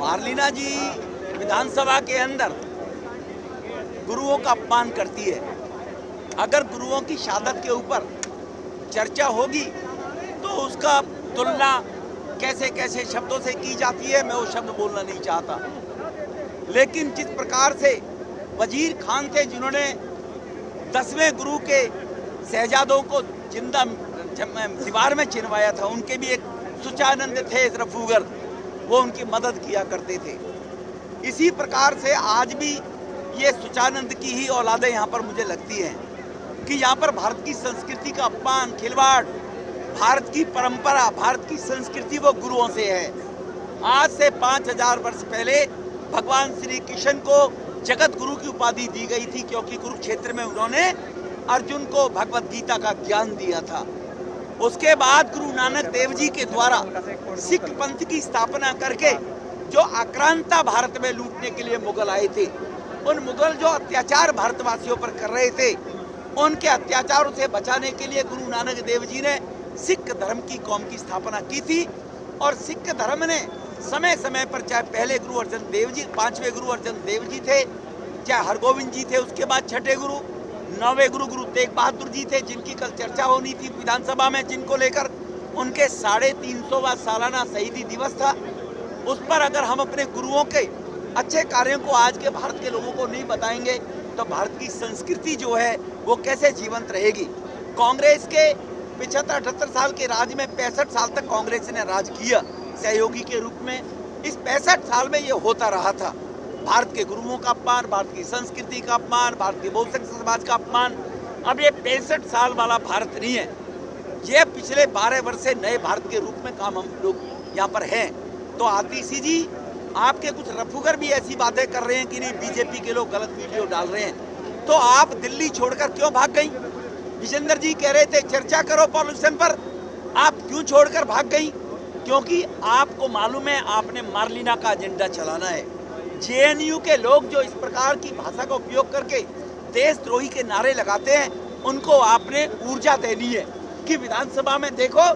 मार्लिना जी विधानसभा के अंदर गुरुओं का अपमान करती है। अगर गुरुओं की शहादत के ऊपर चर्चा होगी तो उसका तुलना कैसे कैसे शब्दों से की जाती है, मैं वो शब्द बोलना नहीं चाहता। लेकिन जिस प्रकार से वजीर खान थे जिन्होंने 10वें गुरु के शहजादों को जिंदा दीवार में चिनवाया था, उनके भी एक सुचानंद थे रफूगर, वो उनकी मदद किया करते थे। इसी प्रकार से आज भी ये सुचानंद की ही औलादें यहाँ पर मुझे लगती हैं कि यहाँ पर भारत की संस्कृति का अपमान, खिलवाड़, भारत की परंपरा, भारत की संस्कृति वो गुरुओं से है। आज से 5000 वर्ष पहले भगवान श्री कृष्ण को जगत गुरु की उपाधि दी गई थी, क्योंकि कुरुक्षेत्र में उन्होंने अर्जुन को भगवत गीता का ज्ञान दिया था। उसके बाद गुरु नानक देव जी के द्वारा सिख पंथ की स्थापना करके जो आक्रांता भारत में लूटने के लिए मुगल आए थे, उन मुगल जो अत्याचार भारतवासियों पर कर रहे थे, उनके अत्याचारों से बचाने के लिए गुरु नानक देव जी ने सिख धर्म की कौम की स्थापना की थी। और सिख धर्म ने समय समय पर, चाहे पहले गुरु अर्जन देव जी, 5वें गुरु अर्जन देव जी थे, चाहे हरगोविंद जी थे, उसके बाद 6ठे गुरु, 9वें गुरु गुरु तेग बहादुर जी थे, जिनकी कल चर्चा होनी थी विधानसभा में, जिनको लेकर उनके 350वां सालाना शहीदी दिवस था। उस पर अगर हम अपने गुरुओं के अच्छे कार्यों को आज के भारत के लोगों को नहीं बताएंगे तो भारत की संस्कृति जो है वो कैसे जीवंत रहेगी। कांग्रेस के 75-78 साल के राज में 65 साल तक कांग्रेस ने राज किया सहयोगी के रूप में। इस 65 साल में ये होता रहा था, भारत के गुरुओं का अपमान, भारत की संस्कृति का अपमान, भारत के बहुसंख्य समाज का अपमान। अब ये 65 साल वाला भारत नहीं है, ये पिछले 12 वर्ष से नए भारत के रूप में काम हम लोग यहाँ पर हैं। तो आतिशी जी, आपके कुछ रफूगर भी ऐसी बातें कर रहे हैं कि नहीं बीजेपी के लोग गलत वीडियो डाल रहे हैं, तो आप दिल्ली छोड़कर क्यों भाग गई? विजेंद्र जी कह रहे थे चर्चा करो पॉल्यूशन पर, आप क्यों छोड़कर भाग गई? क्योंकि आपको मालूम है आपने मार्लिना का एजेंडा चलाना है। जेएनयू के लोग जो इस प्रकार की भाषा का उपयोग करके देशद्रोही के नारे लगाते हैं, उनको आपने ऊर्जा देनी है कि विधानसभा में देखो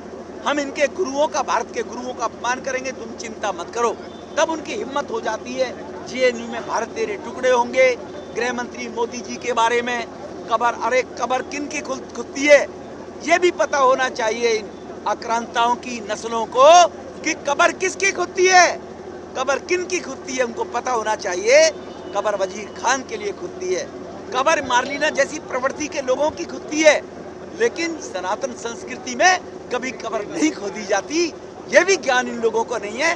हम इनके गुरुओं का, भारत के गुरुओं का अपमान करेंगे, तुम चिंता मत करो। तब उनकी हिम्मत हो जाती है। जेएनयू में भारत तेरे टुकड़े होंगे, गृह मंत्री मोदी जी के बारे में कबर, अरे कबर किन की खुदती है ये भी पता होना चाहिए इन आक्रांताओं की नस्लों को कि कबर किसकी खुदती है, कबर किन की खुदती है, उनको पता होना चाहिए। कबर वजीर खान के लिए खुदती है, कबर मार्लिना जैसी प्रवृत्ति के लोगों की खुदती है, लेकिन सनातन संस्कृति में कभी कबर नहीं खोदी जाती। ये भी ज्ञान इन लोगों को नहीं है।